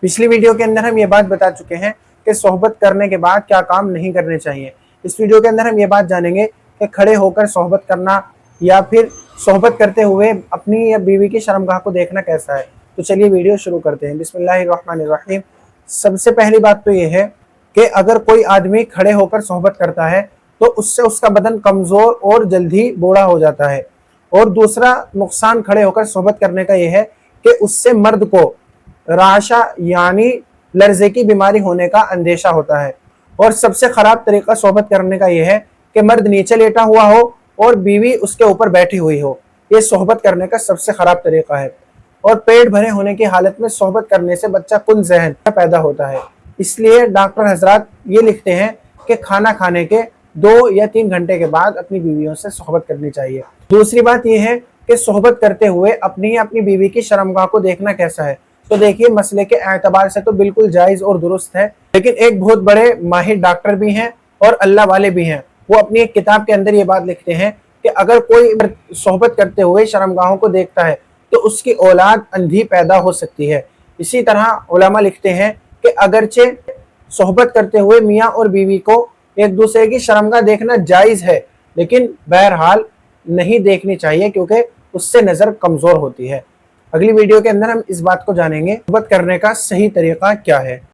पिछली वीडियो के अंदर हम ये बात बता चुके हैं कि सोहबत करने के बाद क्या काम नहीं करने चाहिए। इस वीडियो के अंदर हम ये बात जानेंगे कि खड़े होकर सोहबत करना या फिर सोहबत करते हुए अपनी या बीवी की शर्मगाह को देखना कैसा है। तो चलिए वीडियो शुरू करते हैं। बिस्मिल्लाहिर्रहमानिर्रहीम। सबसे पहली बात तो ये है कि अगर कोई आदमी खड़े होकर सोहबत करता है तो उससे उसका बदन कमज़ोर और जल्दी बूढ़ा हो जाता है। और दूसरा नुकसान खड़े होकर सोहबत करने का यह है कि उससे मर्द को राशा यानी लर्जे की बीमारी होने का अंदेशा होता है। और सबसे ख़राब तरीका सोहबत करने का यह है कि मर्द नीचे लेटा हुआ हो और बीवी उसके ऊपर बैठी हुई हो। ये सोहबत करने का सबसे ख़राब तरीका है। और पेट भरे होने की हालत में सोहबत करने से बच्चा कुन ज़हन पैदा होता है। इसलिए डॉक्टर हजरात ये लिखते हैं कि खाना खाने के 2 या 3 घंटे के बाद अपनी बीवियों से सोहबत करनी चाहिए। दूसरी बात यह है कि सोहबत करते हुए अपनी बीवी की शर्मगाह को देखना कैसा है। तो देखिए, मसले के एतबार से तो बिल्कुल जायज़ और दुरुस्त है, लेकिन एक बहुत बड़े माहिर डॉक्टर भी हैं और अल्लाह वाले भी हैं। वो अपनी एक किताब के अंदर ये बात लिखते हैं कि अगर कोई सोहबत करते हुए शर्मगाहों को देखता है तो उसकी औलाद अंधी पैदा हो सकती है। इसी तरह उलमा लिखते हैं कि अगरचे सोहबत करते हुए मियाँ और बीवी को एक दूसरे की शर्मगाह देखना जायज़ है, लेकिन बहरहाल नहीं देखनी चाहिए क्योंकि उससे नज़र कमज़ोर होती है। अगली वीडियो के अंदर हम इस बात को जानेंगे सोहबत करने का सही तरीका क्या है।